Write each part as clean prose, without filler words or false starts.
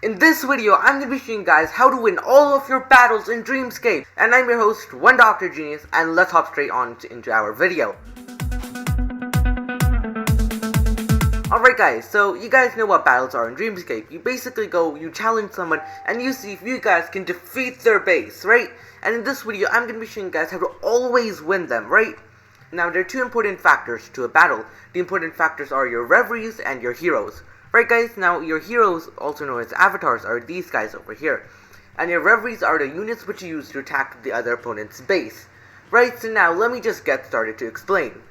In this video, I'm going to be showing you guys how to win all of your battles in Dreamscape. And I'm your host, 1DoctorGenius, and let's hop straight on into our video. Alright guys, so you guys know what battles are in Dreamscape. You basically go, you challenge someone, and you see if you guys can defeat their base, right? And in this video, I'm going to be showing you guys how to always win them, right? Now, there are two important factors to a battle. The important factors are your reveries and your heroes. Right guys, now your heroes, also known as avatars, are these guys over here. And your reveries are the units which you use to attack the other opponent's base. Right, so now let me just get started to explain.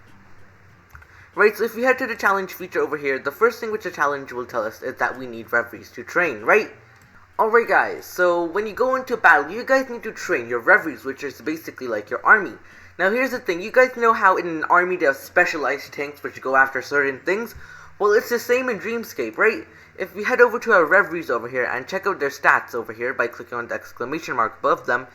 Right, so if we head to the challenge feature over here, the first thing which the challenge will tell us is that we need reveries to train, right? Alright guys, so when you go into battle, you guys need to train your reveries, which is basically like your army. Now here's the thing, you guys know how in an army they have specialized tanks which go after certain things? Well, it's the same in Dreamscape, right? If we head over to our reveries over here and check out their stats over here by clicking on the exclamation mark above them,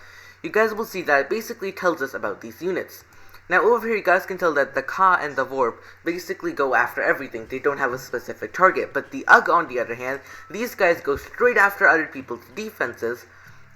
you guys will see that it basically tells us about these units. Now over here you guys can tell that the Ka and the Vorp basically go after everything. They don't have a specific target. But the Ugg, on the other hand, these guys go straight after other people's defenses,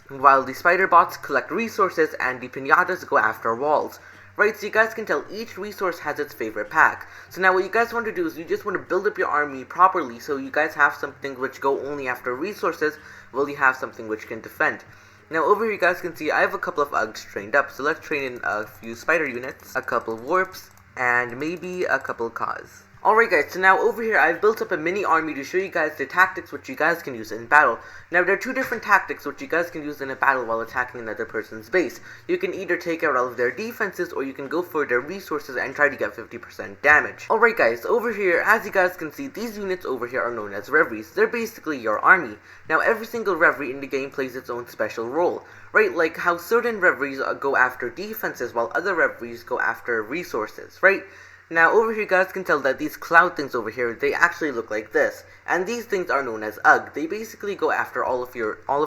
while the spider bots collect resources and the pinatas go after walls. Right, so you guys can tell each resource has its favorite pack. So now what you guys want to do is you just want to build up your army properly so you guys have something which go only after resources, while you have something which can defend. Now over here you guys can see I have a couple of Uggs trained up, so let's train in a few spider units, a couple of warps, and maybe a couple of Kas. Alright guys, so now over here I've built up a mini army to show you guys the tactics which you guys can use in battle. Now there are two different tactics which you guys can use in a battle while attacking another person's base. You can either take out all of their defenses or you can go for their resources and try to get 50% damage. Alright guys, over here as you guys can see, these units over here are known as reveries. They're basically your army. Now every single reverie in the game plays its own special role. Right, like how certain reveries go after defenses while other reveries go after resources, right? Now over here you guys can tell that these cloud things over here, they actually look like this. And these things are known as Ugg. They basically go after all of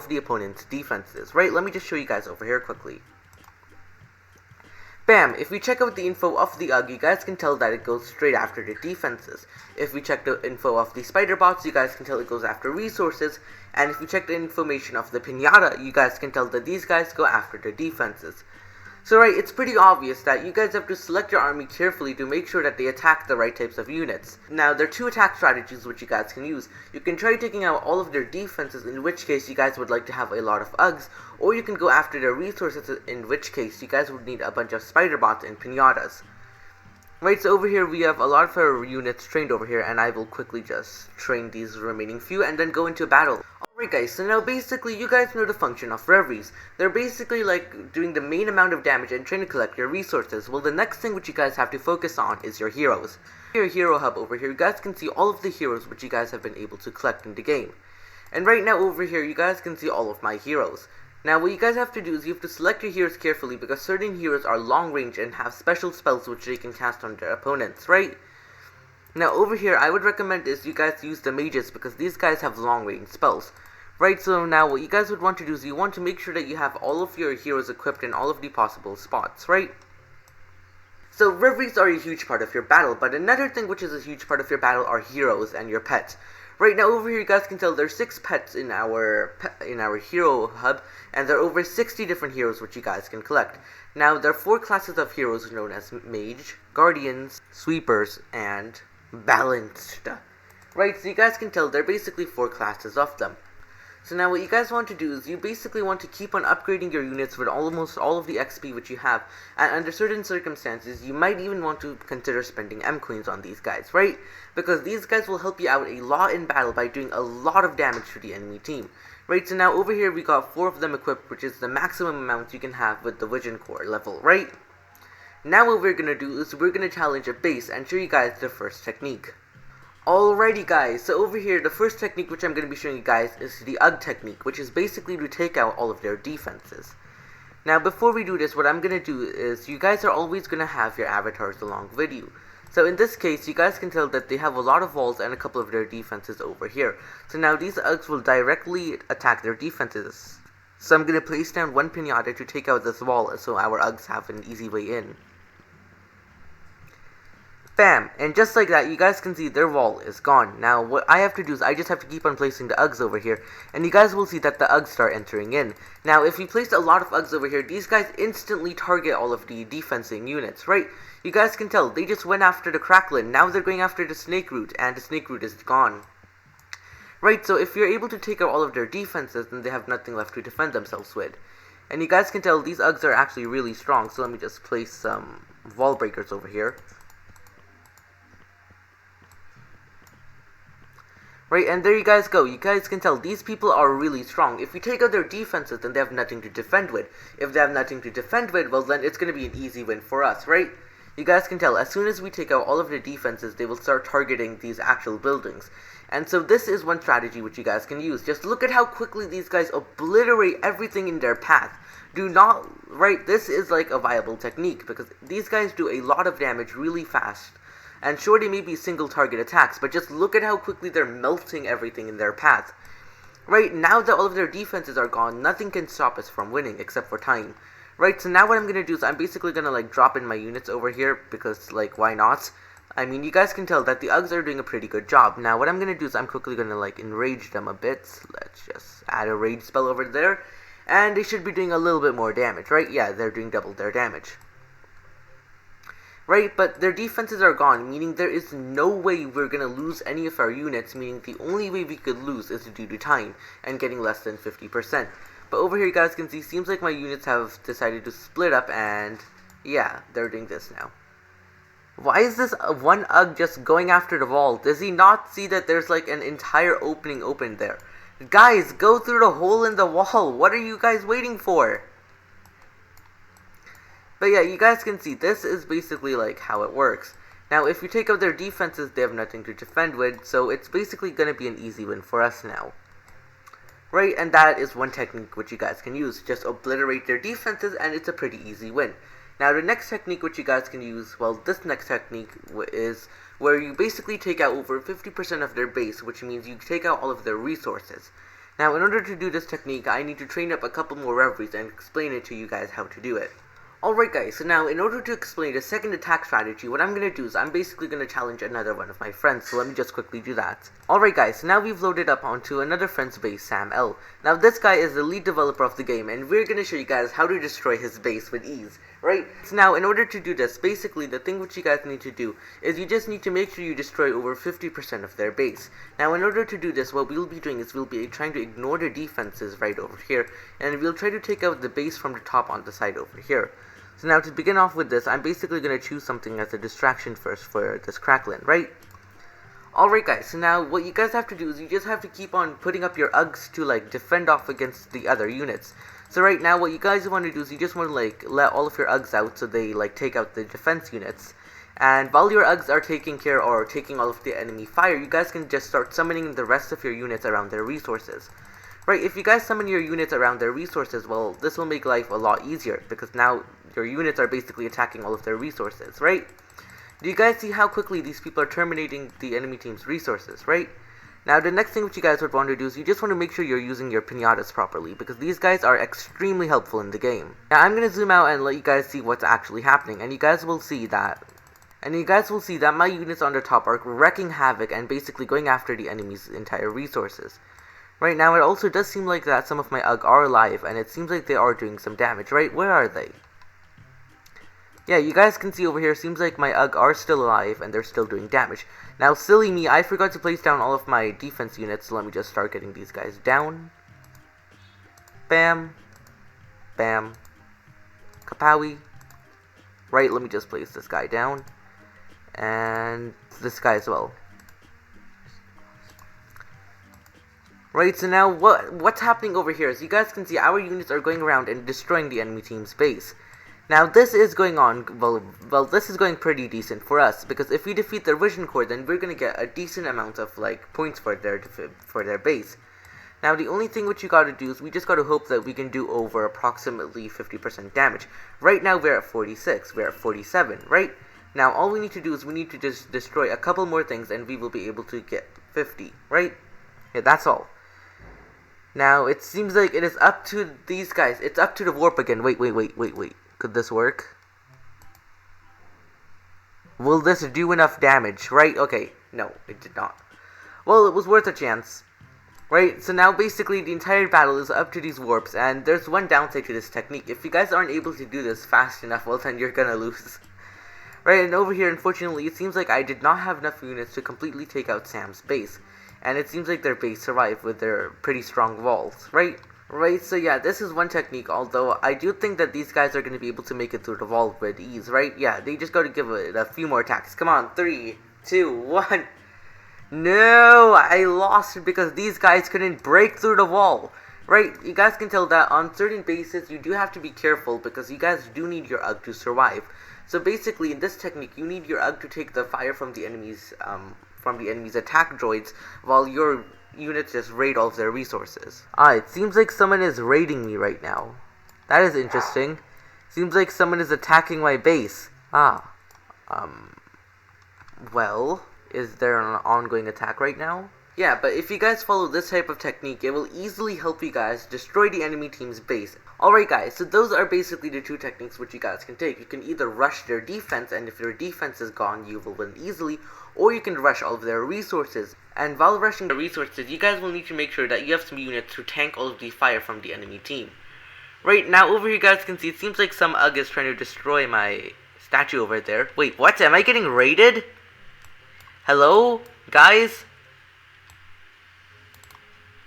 the opponent's defenses. Right, let me just show you guys over here quickly. Bam! If we check out the info of the Ugg, you guys can tell that it goes straight after the defenses. If we check the info of the spider bots, you guys can tell it goes after resources. And if we check the information of the pinata, you guys can tell that these guys go after the defenses. So right, it's pretty obvious that you guys have to select your army carefully to make sure that they attack the right types of units. Now, there are two attack strategies which you guys can use. You can try taking out all of their defenses, in which case you guys would like to have a lot of Uggs, or you can go after their resources, in which case you guys would need a bunch of spider bots and pinatas. Right, so over here we have a lot of our units trained over here, and I will quickly just train these remaining few and then go into battle. Alright guys, so now basically you guys know the function of reveries. They're basically like doing the main amount of damage and trying to collect your resources. Well, the next thing which you guys have to focus on is your heroes. Your hero hub over here, you guys can see all of the heroes which you guys have been able to collect in the game. And right now over here you guys can see all of my heroes. Now what you guys have to do is you have to select your heroes carefully because certain heroes are long range and have special spells which they can cast on their opponents, right? Now over here I would recommend is you guys use the mages because these guys have long range spells. Right, so now what you guys would want to do is you want to make sure that you have all of your heroes equipped in all of the possible spots, right? So reveries are a huge part of your battle, but another thing which is a huge part of your battle are heroes and your pets. Right now over here you guys can tell there's 6 pets in our hero hub, and there are over 60 different heroes which you guys can collect. Now there are 4 classes of heroes known as mage, guardians, sweepers, and balanced. Right, so you guys can tell there are basically 4 classes of them. So now what you guys want to do is you basically want to keep on upgrading your units with almost all of the XP which you have, and under certain circumstances you might even want to consider spending M-Queens on these guys, right? Because these guys will help you out a lot in battle by doing a lot of damage to the enemy team. Right, so now over here we got 4 of them equipped, which is the maximum amount you can have with the Vision Core level, right? Now what we're gonna do is we're gonna challenge a base and show you guys the first technique. Alrighty guys, so over here the first technique which I'm going to be showing you guys is the Ugg technique, which is basically to take out all of their defenses. Now before we do this, what I'm going to do is you guys are always going to have your avatars along with you. So in this case, you guys can tell that they have a lot of walls and a couple of their defenses over here. So now these Uggs will directly attack their defenses. So I'm going to place down one pinata to take out this wall so our Uggs have an easy way in. Bam! And just like that, you guys can see their wall is gone. Now, what I have to do is I just have to keep on placing the Uggs over here, and you guys will see that the Uggs start entering in. Now, if we place a lot of Uggs over here, these guys instantly target all of the defensing units, right? You guys can tell, they just went after the Cracklin, now they're going after the Snake Root, and the Snake Root is gone. Right, so if you're able to take out all of their defenses, then they have nothing left to defend themselves with. And you guys can tell, these Uggs are actually really strong, so let me just place some wall breakers over here. Right, and there you guys go. You guys can tell these people are really strong. If we take out their defenses, then they have nothing to defend with. If they have nothing to defend with, well then it's going to be an easy win for us, right? You guys can tell, as soon as we take out all of the defenses, they will start targeting these actual buildings. And so this is one strategy which you guys can use. Just look at how quickly these guys obliterate everything in their path. Do not, right, this is like a viable technique, because these guys do a lot of damage really fast. And sure, they may be single target attacks, but just look at how quickly they're melting everything in their path. Right, now that all of their defenses are gone, nothing can stop us from winning, except for time. Right, so now what I'm going to do is I'm basically going to, like, drop in my units over here, because, like, why not? I mean, you guys can tell that the Uggs are doing a pretty good job. Now, what I'm going to do is I'm quickly going to, like, enrage them a bit. Let's just add a rage spell over there. And they should be doing a little bit more damage, right? Yeah, they're doing double their damage. Right, but their defenses are gone, meaning there is no way we're going to lose any of our units, meaning the only way we could lose is due to time, and getting less than 50%. But over here you guys can see, seems like my units have decided to split up, and yeah, they're doing this now. Why is this one Ugg just going after the wall? Does he not see that there's like an entire opening open there? Guys, go through the hole in the wall, what are you guys waiting for? But yeah, you guys can see, this is basically like how it works. Now, if you take out their defenses, they have nothing to defend with, so it's basically going to be an easy win for us now. Right, and that is one technique which you guys can use. Just obliterate their defenses, and it's a pretty easy win. Now, the next technique which you guys can use, well, this next technique is where you basically take out over 50% of their base, which means you take out all of their resources. Now, in order to do this technique, I need to train up a couple more reveries and explain it to you guys how to do it. Alright guys, so now in order to explain the second attack strategy, what I'm going to do is I'm basically going to challenge another one of my friends, so let me just quickly do that. Alright guys, so now we've loaded up onto another friend's base, Sam L. Now this guy is the lead developer of the game, and we're going to show you guys how to destroy his base with ease, right? So now in order to do this, basically the thing which you guys need to do is you just need to make sure you destroy over 50% of their base. Now in order to do this, what we'll be doing is we'll be trying to ignore the defenses right over here, and we'll try to take out the base from the top on the side over here. So now to begin off with this, I'm basically going to choose something as a distraction first for this Cracklin, right? Alright guys, so now what you guys have to do is you just have to keep on putting up your Uggs to like defend off against the other units. So right now what you guys want to do is you just want to like let all of your Uggs out so they like take out the defense units. And while your Uggs are taking care or taking all of the enemy fire, you guys can just start summoning the rest of your units around their resources. Right, if you guys summon your units around their resources, well, this will make life a lot easier, because now your units are basically attacking all of their resources, right? Do you guys see how quickly these people are terminating the enemy team's resources, right? Now, the next thing which you guys would want to do is you just want to make sure you're using your pinatas properly, because these guys are extremely helpful in the game. Now, I'm going to zoom out and let you guys see what's actually happening, and you guys will see that my units on the top are wrecking havoc and basically going after the enemy's entire resources. Right now, it also does seem like that some of my Ugg are alive, and it seems like they are doing some damage, right? Where are they? Yeah, you guys can see over here, seems like my Ugg are still alive, and they're still doing damage. Now, silly me, I forgot to place down all of my defense units, so let me just start getting these guys down. Bam. Bam. Kapowie. Right, let me just place this guy down. And this guy as well. Right, so now what's happening over here is you guys can see our units are going around and destroying the enemy team's base. Now this is going on, well this is going pretty decent for us, because if we defeat their vision core, then we're going to get a decent amount of like points for their base. Now the only thing which you gotta do is we just gotta hope that we can do over approximately 50% damage. Right now we're at 46, we're at 47, right? Now all we need to do is we need to just destroy a couple more things and we will be able to get 50, right? Yeah, that's all. Now, it seems like it is up to these guys. It's up to the warp again. Wait. Could this work? Will this do enough damage, right? Okay, no, it did not. Well, it was worth a chance. Right, so now basically the entire battle is up to these warps, and there's one downside to this technique. If you guys aren't able to do this fast enough, well then you're gonna lose. Right, and over here, unfortunately, it seems like I did not have enough units to completely take out Sam's base. And it seems like their base survived with their pretty strong walls, right? Right, so yeah, this is one technique, although I do think that these guys are going to be able to make it through the wall with ease, right? Yeah, they just got to give it a few more attacks. Come on, 3, 2, 1... No, I lost it because these guys couldn't break through the wall. Right, you guys can tell that on certain bases you do have to be careful because you guys do need your UG to survive. So basically in this technique you need your UG to take the fire from the enemy's attack droids while your units just raid all of their resources. It seems like someone is raiding me right now. That is interesting. Seems like someone is attacking my base. Well, is there an ongoing attack right now? Yeah, but if you guys follow this type of technique, it will easily help you guys destroy the enemy team's base. Alright guys, so those are basically the two techniques which you guys can take. You can either rush their defense, and if their defense is gone, you will win easily, or you can rush all of their resources. And while rushing the resources, you guys will need to make sure that you have some units to tank all of the fire from the enemy team. Right, now over here you guys can see, it seems like some UG is trying to destroy my statue over there. Wait, what? Am I getting raided? Hello? Guys?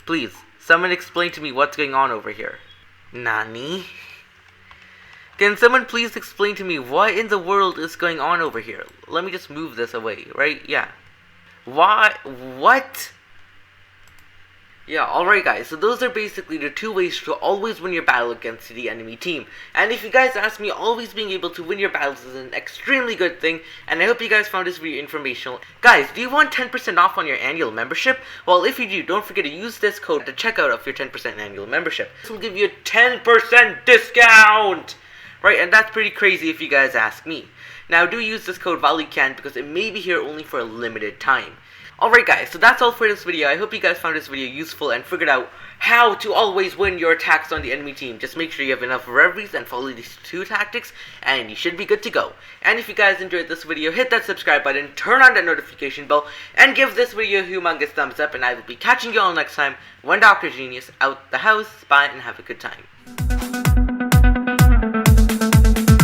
Please, someone explain to me what's going on over here. Nani? Can someone please explain to me what in the world is going on over here? Let me just move this away, right? Yeah. Why? What? Yeah, alright guys, so those are basically the two ways to always win your battle against the enemy team. And if you guys ask me, always being able to win your battles is an extremely good thing, and I hope you guys found this video informational. Guys, do you want 10% off on your annual membership? Well, if you do, don't forget to use this code at the checkout of your 10% annual membership. This will give you a 10% discount! Right, and that's pretty crazy if you guys ask me. Now, do use this code while you can, because it may be here only for a limited time. Alright guys, so that's all for this video. I hope you guys found this video useful and figured out how to always win your attacks on the enemy team. Just make sure you have enough reveries and follow these two tactics, and you should be good to go. And if you guys enjoyed this video, hit that subscribe button, turn on that notification bell, and give this video a humongous thumbs up, and I will be catching you all next time. 1DoctorGenius out the house. Bye, and have a good time.